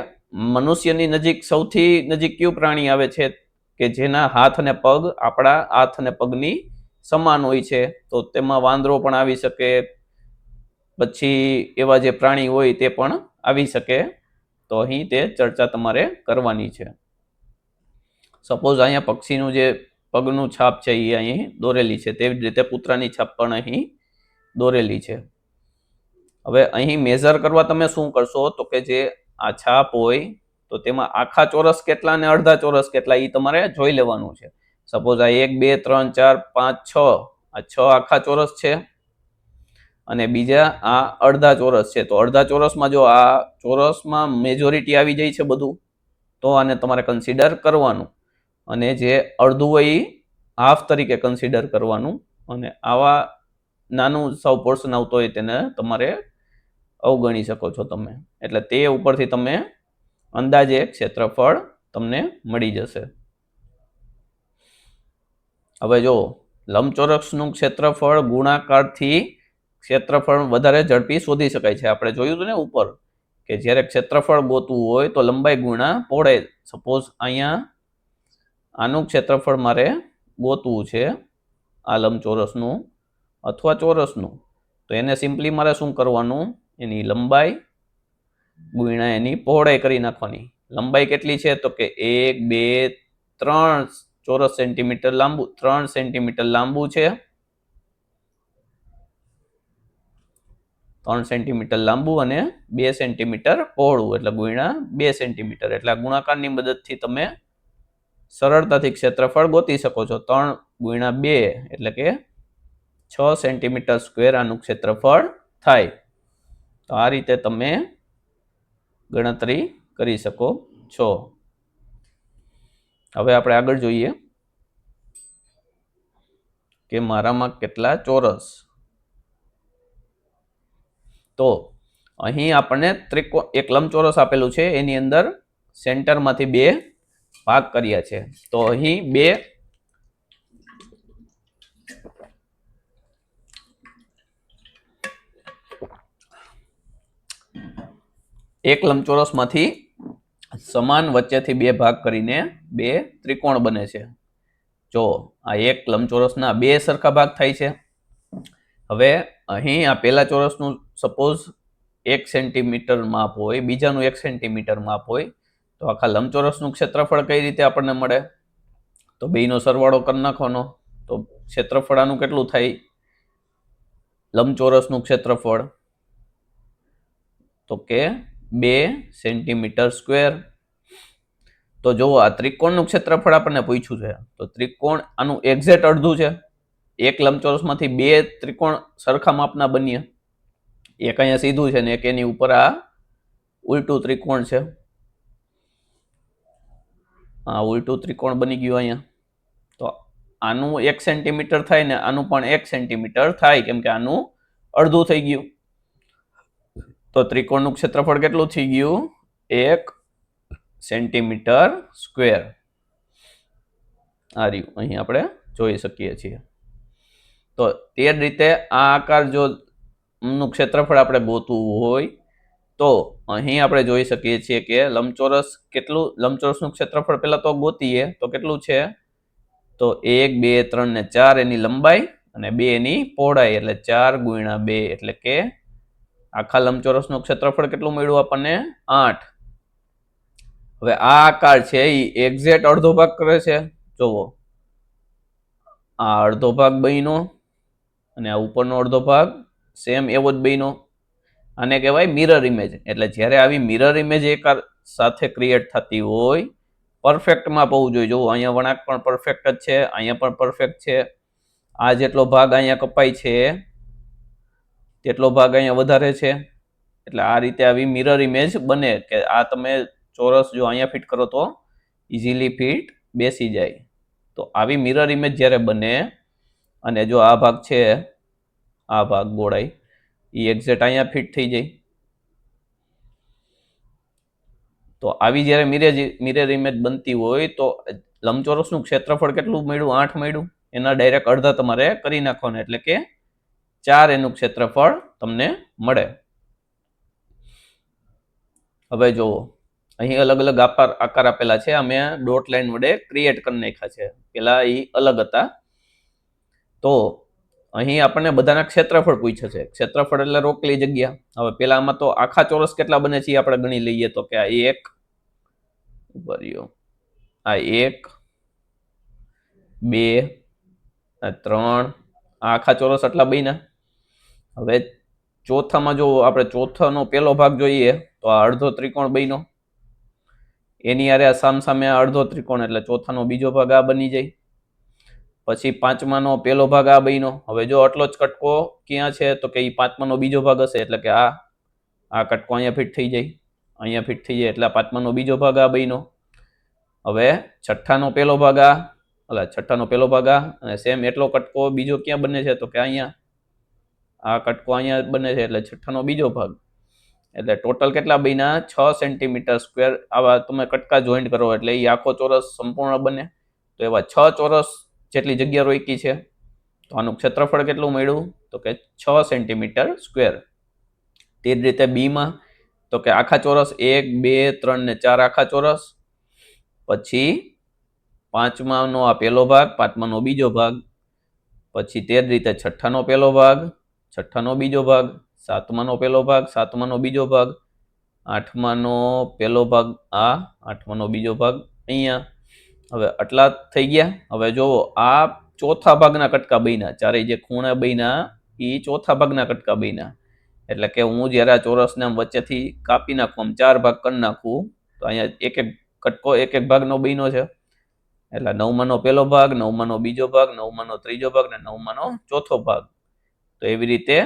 મનુષ્યની નજીક સૌથી નજીક કયું પ્રાણી આવે છે કે જેના હાથ અને પગ આપણા હાથ અને પગની સમાન હોય છે. તો તેમાં વાંદરો પણ આવી શકે, પછી એવા જે પ્રાણી હોય તે પણ આવી શકે. તો અહીં તે ચર્ચા તમારે કરવાની છે. સપોઝ અહીંયા પક્ષીનું જે પગનું છાપ છે એ અહીં દોરેલી છે, તેવી જ રીતે કૂતરાની છાપ પણ અહીં દોરેલી છે. હવે અહીં મેઝર કરવા તમે શું કરશો તો કે જે આ છાપ હોય તો તેમાં આખા ચોરસ કેટલા અને અડધા ચોરસ કેટલા એ તમારે જોઈ લેવાનું છે. સપોઝ આ 1 2 3 4 5 6 આ 6 આખા ચોરસ છે અને બીજા આ અડધા ચોરસ છે. તો અડધા ચોરસમાં જો આ ચોરસમાં મેજોરિટી આવી જાય છે બધું, તો આને તમારે કન્સિડર કરવાનું, અને જે અડધું હોય એ હાફ તરીકે કન્સિડર કરવાનું, અને આવા નાનું સૌ પોર્શન આવતો હોય તેને તમારે અવગણી શકો છો તમે. એટલે તે ઉપરથી તમે અંદાજે ક્ષેત્રફળ તમને મળી જશે. હવે જો લંબચોરસનું ક્ષેત્રફળ ગુણાકારથી ક્ષેત્રફળ વધારે ઝડપી શોધી શકાય છે. આપણે જોયું હતું ને ઉપર કે જ્યારે ક્ષેત્રફળ ગોતવું હોય તો લંબાઈ ગુણા પહોળાઈ. સપોઝ અહીંયા આનું ક્ષેત્રફળ મારે ગોતવું છે, આ લંબચોરસનું અથવા ચોરસનું, તો એને સિમ્પલી મારે શું કરવાનું, એની લંબાઈ ગુણ્યા એની પહોળાઈ કરી નાખવાની. લંબાઈ કેટલી છે તો કે 1 2 3 ચોરસ સેન્ટીમીટર લાંબુ, 3 સેન્ટીમીટર લાંબુ છે, 3 સેન્ટીમીટર લાંબુ અને 2 સેન્ટીમીટર પહોળું, એટલે ગુણ્યા 2 સેન્ટીમીટર. એટલે આ ગુણાકારની મદદથી તમે સરળતાથી ક્ષેત્રફળ ગોતી શકો છો. 3 ગુણ્યા 2 એટલે કે 6 સેન્ટીમીટર સ્ક્વેર આનું ક્ષેત્રફળ થાય. તો આ રીતે તમે ગણતરી કરી શકો છો. હવે આપણે આગળ જોઈએ કે મારામાં કેટલા ચોરસ. તો અહીં આપણને એક લંબચોરસ આપેલું છે, એની અંદર સેન્ટરમાંથી 2 ભાગ કર્યા છે. તો અહીં એક લંબચોરસમાંથી સમાન વચ્ચેથી 2 ભાગ કરીને 2 ત્રિકોણ બને છે. જો આ એક લંબચોરસના 2 સરખા ભાગ થાય છે. હવે અહીં આ પહેલા ચોરસનું સપોઝ 1 સેન્ટીમીટર માપ હોય, બીજાનું 1 સેન્ટીમીટર માપ હોય, તો આખા લંબચોરસનું ક્ષેત્રફળ કઈ રીતે આપણને મળે, તો બેયનો સરવાળો કરી નાખવાનો. તો ક્ષેત્રફળ આનું કેટલું થાય, લંબચોરસનું ક્ષેત્રફળ તો કે 2 સેન્ટીમીટર સ્ક્વેર. તો જો આ ત્રિકોણનું ક્ષેત્રફળ આપણને પૂછ્યું છે, તો ત્રિકોણ આનું એક્ઝેક્ટ અડધું છે. એક લંબચોરસમાંથી 2 ત્રિકોણ સરખા માપના બન્યા, એક અહીંયા સીધું છે ને એક એની ઉપર આ ઉલટું ત્રિકોણ છે. આ ઉલટું ત્રિકોણ બની ગયું અહીંયા. તો આનું 1 સેન્ટીમીટર થાય ને આનું પણ 1 સેન્ટીમીટર થાય, કેમ કે આનું અડધું થઈ ગયું. તો ત્રિકોણનું ક્ષેત્રફળ કેટલું થઈ ગયું, 1 સેન્ટીમીટર સ્ક્વેર. આ રહ્યું, અહીં આપણે જોઈ શકીએ છીએ. તો તે જ રીતે આ આકાર જો નું ક્ષેત્રફળ આપણે ગોતવું હોય તો અહીં આપણે જોઈ શકીએ છીએ કે લંબચોરસનું ક્ષેત્રફળ પહેલા તો ગોતીએ તો કેટલું છે, તો 1 2 3 ને 4 એની લંબાઈ અને 2 એની પહોળાઈ, એટલે 4 ગુણ્યા 2 એટલે કે આખા લંબચોરસનું ક્ષેત્રફળ કેટલું મળ્યું આપણને, 8. હવે આ આકાર છે એ એક્ઝેક્ટ અડધો ભાગ કરે છે. જોવો આ અડધો ભાગ બન્યો અને આ ઉપરનો અડધો ભાગ સેમ એવો જ બન્યો. આને કહેવાય મિરર ઇમેજ. એટલે જ્યારે આવી મિરર ઇમેજ એક સાથે ક્રિએટ થતી હોય, પરફેક્ટ માપ હોવું જોઈએ. જોવો અહીંયા વળાંક પણ પરફેક્ટ જ છે, અહીંયા પણ પરફેક્ટ છે. આ જેટલો ભાગ અહીંયા કપાય છે તેટલો ભાગ અહીંયા વધારે છે. એટલે આ રીતે આવી મિરર ઇમેજ બને કે આ તમે ચોરસ જો અહીંયા ફિટ કરો તો ઇઝીલી ફિટ બેસી જાય. તો આવી મિરર ઇમેજ જ્યારે બને અને જો આ ભાગ છે, આ ભાગ ગોળાઈ એ એક્ઝેક્ટ અહીંયા ફિટ થઈ જાય. તો આવી જ્યારે મિરર ઇમેજ બનતી હોય તો લંબચોરસનું ક્ષેત્રફળ કેટલું મળ્યું? 8 મળ્યું. એના ડાયરેક્ટ અડધા તમારે કરી નાખવાના, એટલે કે 4 એનું ક્ષેત્રફળ તમને મળે. હવે જુઓ, અહીં અલગ અલગ આકાર આપેલા છે. અમે ડોટ લાઈન વડે ક્રિએટ કરી નાખ્યા છે. પેલા એ અલગ હતા. તો અહીં આપણને બધાના ક્ષેત્રફળ પૂછે છે. ક્ષેત્રફળ એટલે રોકેલી જગ્યા. હવે પેલામાં તો આખા ચોરસ કેટલા બને છે આપણે ગણી લઈએ. તો કે આ 1, આ 1, 2, 3, આખા ચોરસ આટલા બન્યા. હવે ચોથામાં જો આપણે ચોથાનો પેલો ભાગ જોઈએ તો આ અડધો ત્રિકોણ બન્યો. એની આરે સામસામે અડધો ત્રિકોણ, એટલે ચોથાનો બીજો ભાગ આ બની જાય. પછી પાંચમાનો પેલો ભાગ આ બન્યો. હવે જો આટલો જ કટકો ક્યાં છે? તો કે એ પાંચમાનો બીજો ભાગ હશે, એટલે કે આ કટકો અહીંયા ફિટ થઈ જાય, અહીંયા ફિટ થઈ જાય, એટલે પાંચમાનો બીજો ભાગ આ બન્યો. હવે છઠ્ઠાનો પેલો ભાગ છઠ્ઠાનો પેલો ભાગ અને સેમ એટલો કટકો બીજો ક્યાં બને છે? તો કે અહીંયા આ કટકો અહીંયા બને છે, એટલે છઠ્ઠાનો બીજો ભાગ. એટલે ટોટલ કેટલા બન્યા? 6 સેન્ટીમીટર સ્ક્વેર. આવા તમે કટકા જોઈન્ટ કરો એટલે એ આખો ચોરસ સંપૂર્ણ બને. તો એવા 6 ચોરસ જેટલી જગ્યા રોકી છે. તો આનું ક્ષેત્રફળ કેટલું મળ્યું? તો કે 6 સેન્ટીમીટર સ્ક્વેર. તે જ રીતે બીમાં તો કે આખા ચોરસ 1, 2, 3 ને 4 આખા ચોરસ. પછી પાંચમાનો આ પહેલો ભાગ, પાંચમાનો બીજો ભાગ. પછી તે જ રીતે છઠ્ઠાનો પહેલો ભાગ, છઠ્ઠાનો બીજો ભાગ. સાતમાનો પહેલો ભાગ, સાતમાનો બીજો ભાગ. આઠમાનો પહેલો ભાગ આઠમાનો બીજો ભાગ અહીંયા. હવે આટલા થઈ ગયા. હવે જોવો, આ ચોથા ભાગના કટકા બન્યા. ચારે જે ખૂણા બન્યા એ ચોથા ભાગના કટકા બન્યા. એટલે કે હું જ્યારે આ ચોરસને વચ્ચેથી કાપી નાખું, આમ 4 ભાગ કરી નાખું, તો અહીંયા એક એક કટકો એક એક ભાગનો બન્યો છે. એટલે 9માનો પહેલો ભાગ, 9માનો બીજો ભાગ, 9માનો ત્રીજો ભાગ ને 9માનો ચોથો ભાગ. તો એવી રીતે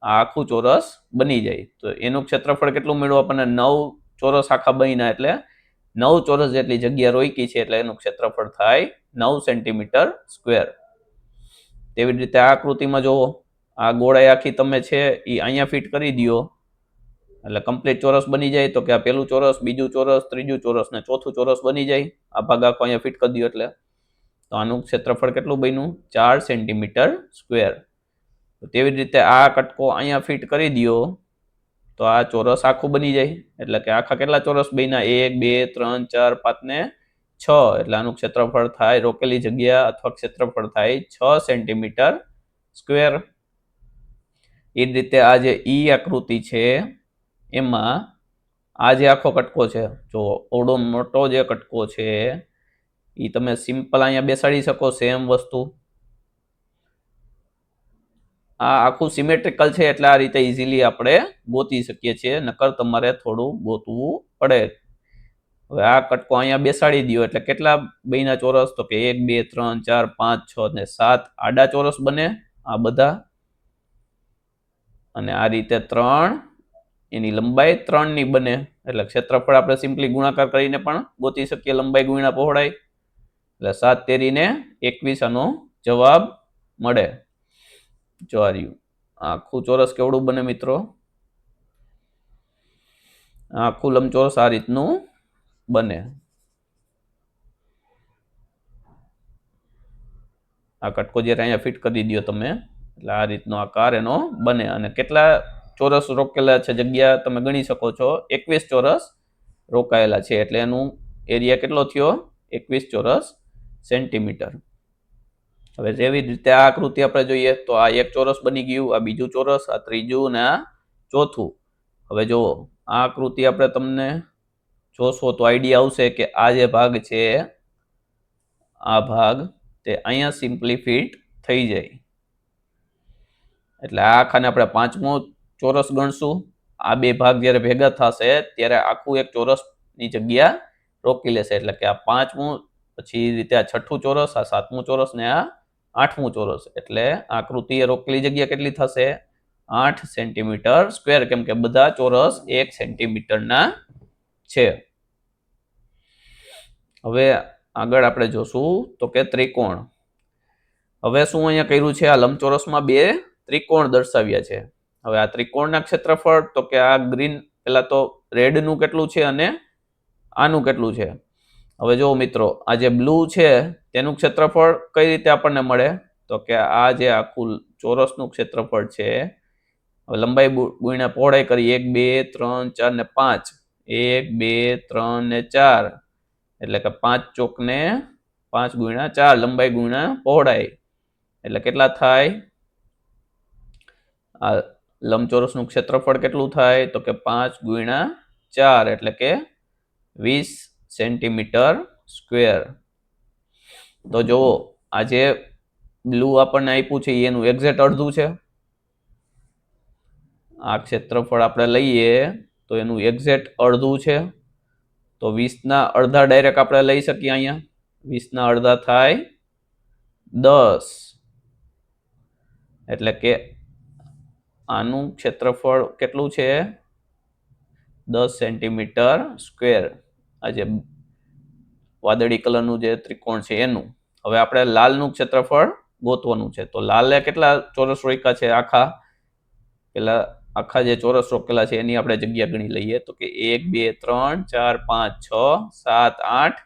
આ આખું ચોરસ બની જાય. તો એનું ક્ષેત્રફળ કેટલું મળ્યું આપણને? 9 ચોરસ આખા બન્યા, એટલે 9 ચોરસ જેટલી જગ્યા રોકી છે, એટલે એનું ક્ષેત્રફળ થાય 9 સેન્ટીમીટર સ્ક્વેર. તેવી જ રીતે આ આકૃતિમાં જોવો, આ ગોળાઈ આખી તમે છે એ અહીંયા ફિટ કરી દો એટલે કમ્પ્લીટ ચોરસ બની જાય. તો કે આ પેલું ચોરસ, બીજું ચોરસ, ત્રીજું ચોરસ ને ચોથું ચોરસ બની જાય. આ ભાગ આખો અહીંયા ફિટ કરી દો એટલે તો આનું ક્ષેત્રફળ કેટલું બન્યું? 4 સેન્ટીમીટર સ્ક્વેર. તેવી જ રીતે આ કટકો અહીંયા ફિટ કરી દો તો આ ચોરસ આખું બની જાય. એટલે કે આખા કેટલા ચોરસ બન્યા? 1, 2, 3, 4, 5 ને 6. એટલે આનું ક્ષેત્રફળ થાય, રોકેલી જગ્યા અથવા ક્ષેત્રફળ થાય 6 સેન્ટીમીટર સ્ક્વેર. એ જ રીતે આ જે ઈ આકૃતિ છે એમાં આ જે આખો કટકો છે, જો ઓડો મોટો જે કટકો છે એ તમે સિમ્પલ અહીંયા બેસાડી શકો. સેમ વસ્તુ આ આખું સિમેટ્રિકલ છે, એટલે આ રીતે ઇઝીલી આપણે ગોતી શકીએ છીએ. નકર તમારે થોડું ગોતવું પડે. હવે આ કટકો અહીંયા બેસાડી દો એટલે કેટલા બન્યા ચોરસ? તો કે 1, 2, 3, 4, 5, 6 ને 7 આડા ચોરસ બને આ બધા. અને આ રીતે 3, એની લંબાઈ 3 ની બને. એટલે ક્ષેત્રફળ આપણે સિમ્પલી ગુણાકાર કરીને પણ ગોતી શકીએ, લંબાઈ ગુણ્યા પહોળાઈ. એટલે 7 તેરીને 21 આનો જવાબ મળે. જો આ રહ્યું આખું ચોરસ કેવડું બને મિત્રો? આખું લંબચોરસ આ રીતનું બને. આ કટકો જ્યારે અહીંયા ફિટ કરી દો તમે એટલે આ રીતનો આકાર એનો બને. અને કેટલા ચોરસ રોકેલા છે જગ્યા તમે ગણી શકો છો? 21 ચોરસ રોકાયેલા છે. એટલે એનું એરિયા કેટલો થયો? 21 ચોરસ સેન્ટીમીટર. હવે જેવી રીતે આ આકૃતિ આપણે જોઈએ તો આ એક ચોરસ બની ગયું, આ બીજું ચોરસ, આ ત્રીજું ને આ ચોથું. હવે જો આ આકૃતિ આપણે તમને જોશો તો આઈડિયા આવશે કે આ જે ભાગ છે, આ ભાગ તે અહીંયા સિમ્પલી ફિટ થઈ જાય. એટલે આ આખાને આપણે પાંચમો ચોરસ ગણશું. આ બે ભાગ જ્યારે ભેગા થશે ત્યારે આખું એક ચોરસની જગ્યા રોકી લેશે. એટલે કે આ પાંચમું, પછી રીતે આ છઠ્ઠું ચોરસ, આ સાતમું ચોરસ ને આ આઠમું ચોરસ. એટલે આકૃતિ રોકેલી જગ્યા કેટલી થશે? 8 સેન્ટીમીટર સ્ક્વેર, કેમ કે બધા ચોરસ 1 સેન્ટીમીટરના છે. હવે આગળ આપણે જોશું તો કે ત્રિકોણ. હવે શું અહીંયા કર્યું છે, આ લંબચોરસમાં બે ત્રિકોણ દર્શાવ્યા છે. હવે આ ત્રિકોણના ક્ષેત્રફળ તો કે આ ગ્રીન પેલા તો રેડ નું કેટલું છે અને આનું કેટલું છે. હવે જો મિત્રો, આ જે બ્લુ છે તેનું ક્ષેત્રફળ કઈ રીતે આપણને મળે, તો કે આ જે આખું ચોરસનું ક્ષેત્રફળ છે, લંબાઈ ગુણ્યા પહોળાઈ કરી 1 2 3 4 ને 5, 1 2 3 ને 4, એટલે કે 5 ચોક ને 5 ગુણ્યા 4 લંબાઈ ગુણ્યા પહોળાઈ, એટલે કેટલા થાય, આ લંબચોરસનું ક્ષેત્રફળ કેટલું થાય, તો કે 5 ગુણ્યા 4 એટલે કે 20 સેન્ટીમીટર સ્ક્વેર. તો જો આ જે બ્લુ આપણને આપ્યું છે એનું એક્ઝેક્ટ અડધું છે. આ ક્ષેત્રફળ આપણે લઈએ તો એનું એક્ઝેક્ટ અડધું છે. તો 20 ના અડધા ડાયરેક્ટ આપણે લઈ શકીએ. અહીંયા 20 ના અડધા થાય 10, એટલે કે આનું ક્ષેત્રફળ કેટલું છે, 10 સેન્ટીમીટર સ્ક્વેર. આ જે વાદળી કલરનું જે ત્રિકોણ છે એનું. હવે આપણે લાલનું ક્ષેત્રફળ ગોતવાનું છે. તો લાલે કેટલા ચોરસ રોક્યા છે આખા, પેલા આખા જે ચોરસ રોકેલા છે એની આપણે જગ્યા ગણી લઈએ. તો કે 1 2 3 4 5 6 7 8,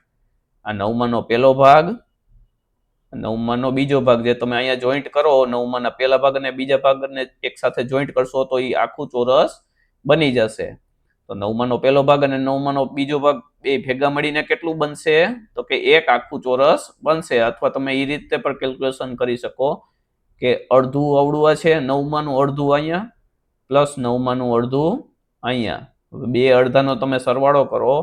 આ 9માંનો પહેલો ભાગ, 9માંનો બીજો ભાગ, જે તમે અહીંયા જોઈન્ટ કરો 9માંના પહેલા ભાગ અને બીજા ભાગને એક સાથે જોઈન્ટ કરશો તો એ આખું ચોરસ બની જશે. તો 9માંનો પહેલો ભાગ અને 9માંનો બીજો ભાગ બે ભેગા મળીને કેટલું બનશે, તો કે એક આખું ચોરસ બનશે. અથવા તમે એ રીતે પણ કેલ્ક્યુલેશન કરી શકો કે અડધું અવળું આ છે, 9માંનું અડધું અહીંયા પ્લસ 9માંનું અડધું અહીંયા, બે અડધાનો તમે સરવાળો કરો,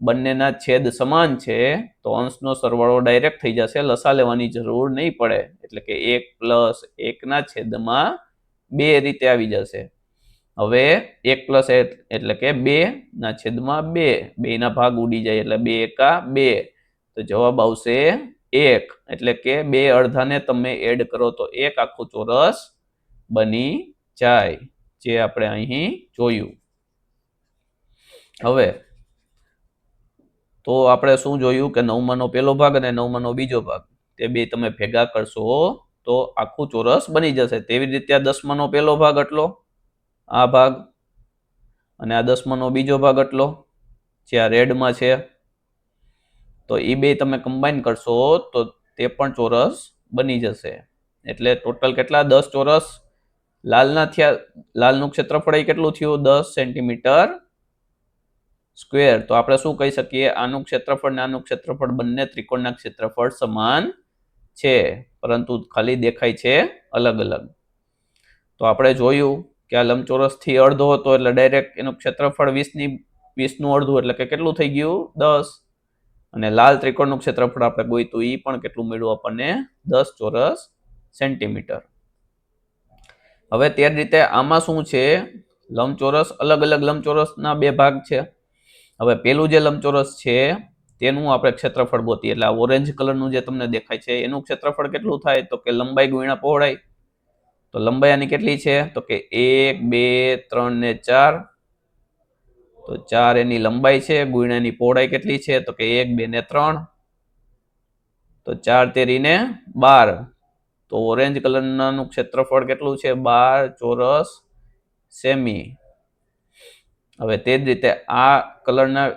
બંનેના છેદ સમાન છે તો અંશનો સરવાળો ડાયરેક્ટ થઈ જશે, લસા લેવાની જરૂર નહીં પડે. એટલે કે 1 + 1 ના છેદમાં 2 રીતે આવી જશે. હવે 1 + એટલે કે 2 ના છેદમાં 2, 2 ના ભાગ ઉડી જાય એટલે 2 એકા 2, તો જવાબ આવશે 1. એટલે કે બે અડધાને તમે એડ કરો તો એક આખું ચોરસ બની જાય, જે આપણે અહીં જોયું. હવે તો આપણે શું જોયું કે 9માંનો પહેલો ભાગ અને 9માંનો બીજો ભાગ, તે બે તમે ભેગા કરશો તો આખું ચોરસ બની જશે. તેવી રીતે આ 10માંનો પહેલો ભાગ એટલો, આ ભાગ, અને આ 10માંનો બીજો ભાગ એટલો જે આ રેડમાં છે, તો એ બે તમે કમ્બાઈન કરશો તો તે પણ ચોરસ બની જશે. એટલે ટોટલ કેટલા, 10 ચોરસ લાલના થયા. લાલનું ક્ષેત્રફળ કેટલું થયું, 10 સેન્ટીમીટર સ્ક્વેર. તો આપણે શું કહી શકીએ, આનું ક્ષેત્રફળ ને આનું ક્ષેત્રફળ બંને ત્રિકોણના ક્ષેત્રફળ સમાન છે, પરંતુ ખાલી દેખાય છે અલગ અલગ. તો આપણે જોયું કે આ લંબચોરસ થી અડધો હતો એટલે ડાયરેક્ટ એનું ક્ષેત્રફળ 20 નું અડધું એટલે કે કેટલું થઈ ગયું, 10. અને લાલ ત્રિકોણનું ક્ષેત્રફળ આપણે ગોઈતું એ પણ કેટલું મળ્યું આપણને, 10 ચોરસ સેન્ટીમીટર. હવે તે જ રીતે આમાં શું છે, લંબચોરસ અલગ અલગ લંબચોરસના બે ભાગ છે. હવે પેલું જે લંબચોરસ છે તેનું આપણે ક્ષેત્રફળ ગોતીએ. એટલે આ ઓરેન્જ કલરનું જે તમને દેખાય છે એનું ક્ષેત્રફળ કેટલું થાય, તો કે લંબાઈ ગુણ્યા પહોળાઈ. તો લંબાઈ આની કેટલી છે, તો કે 1 2 3 ને 4, તો 4 એની લંબાઈ છે, ગુણ્યાની પહોળાઈ કેટલી છે, તો કે 1 2 ને 3, તો 4 તેરી ને 12. તો ઓરેન્જ કલરનું ક્ષેત્રફળ કેટલું છે, 12 ચોરસ સેમી. હવે તે જ રીતે આ કલરના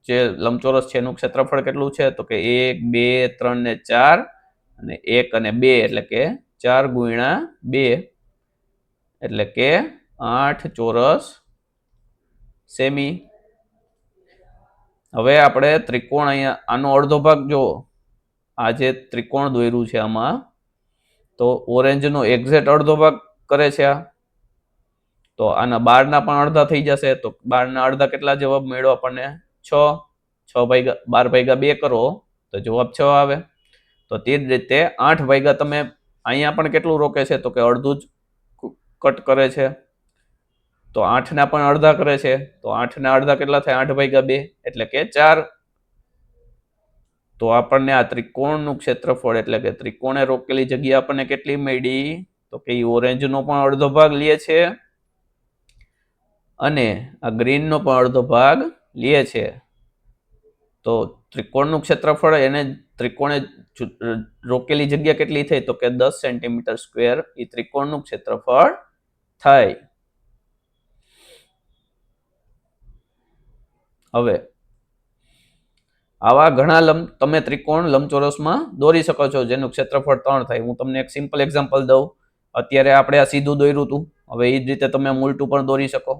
જે લંબચોરસ છે એનું ક્ષેત્રફળ કેટલું છે, તો કે 1 2 3 ને 4, અને 1 અને 2 એટલે કે 4 ગુણ્યા 2, એટલે કે 8 ચોરસ સેમી. હવે આપણે ત્રિકોણ અહીંયા આનો અડધો ભાગ જો, આ જે ત્રિકોણ દોર્યું છે આમાં, તો ઓરેન્જનો એક્ઝેક્ટ અડધો ભાગ કરે છે આ, તો આના 12 ના પણ અડધા થઈ જશે. તો 12 ના અડધા કેટલા જવાબ મળ્યો આપણને, 6. 6 ભાગ્યા 12 ભાગ્યા 2 કરો તો જવાબ 6 આવે. તો તે જ રીતે 8 ભાગ્યા તમે અહીંયા પણ કેટલું રોકે છે, તો કે અડધું જ કટ કરે છે. તો 8 ના પણ અડધા કરે છે. તો 8 ના અડધા કેટલા થાય, 8 ભાગ્યા 2 એટલે કે 4. તો આપણને આ ત્રિકોણનું ક્ષેત્રફળ એટલે કે ત્રિકોણે રોકેલી જગ્યા આપણને કેટલી મળી, તો કે ઓરેન્જનો પણ અડધો ભાગ લે છે અને આ ગ્રીનનો પણ અડધો ભાગ લે છે. તો ત્રિકોણનું ક્ષેત્રફળ એને ત્રિકોણે રોકેલી જગ્યા કેટલી થઈ તો કે 10 સેન્ટીમીટર સ્ક્વેર એ ત્રિકોણનું ક્ષેત્રફળ થાય. હવે આવા ઘણા તમે ત્રિકોણ લંબચોરસમાં દોરી શકો છો જેનું ક્ષેત્રફળ 3 થાય. હું તમને એક સિમ્પલ એક્ઝામ્પલ દઉં. અત્યારે આપણે આ સીધું દોર્યું હતું, હવે એ જ રીતે તમે ઉલટું પણ દોરી શકો.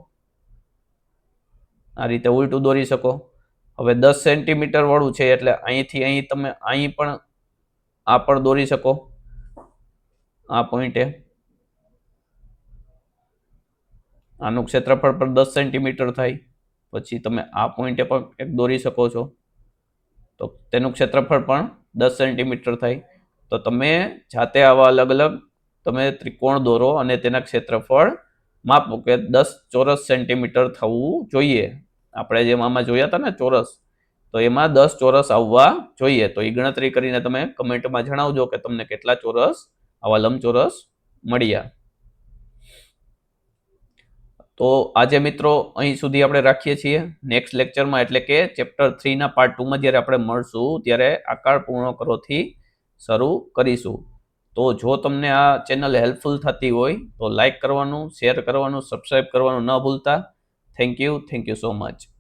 આ રીતે ઉલટું દોરી શકો. હવે 10 સેન્ટીમીટર વાળું છે એટલે અહીંથી અહીં તમે અહીં પણ આ પણ દોરી શકો આ પોઈન્ટે. આનું ક્ષેત્રફળ પણ 10 સેન્ટીમીટર થાય. પછી તમે આ પોઈન્ટે પણ એક દોરી શકો છો તો તેનું ક્ષેત્રફળ પણ 10 સેન્ટીમીટર થાય. તો તમે જાતે આવા અલગ અલગ તમે ત્રિકોણ દોરો અને તેના ક્ષેત્રફળ માપો કે 10 ચોરસ સેન્ટીમીટર થવું જોઈએ. આપણે જેમ આમાં જોયા હતા ને ચોરસ, તો એમાં 10 ચોરસ આવવા જોઈએ. તો એ ગણતરી કરીને તમે કમેન્ટમાં જણાવજો કે તમને કેટલા ચોરસ આવા લંબચોરસ મળ્યા. તો આજે મિત્રો અહીં સુધી આપણે રાખીએ છીએ. નેક્સ્ટ લેક્ચરમાં એટલે કે ચેપ્ટર 3 ના પાર્ટ 2 માં જ્યારે આપણે મળશું ત્યારે આકાર પૂર્ણ કરોથી શરૂ કરીશું. તો જો તમને આ ચેનલ હેલ્પફુલ થતી હોય તો લાઈક કરવાનું, શેર કરવાનું, સબસ્ક્રાઇબ કરવાનું ન ભૂલતા. Thank you so much.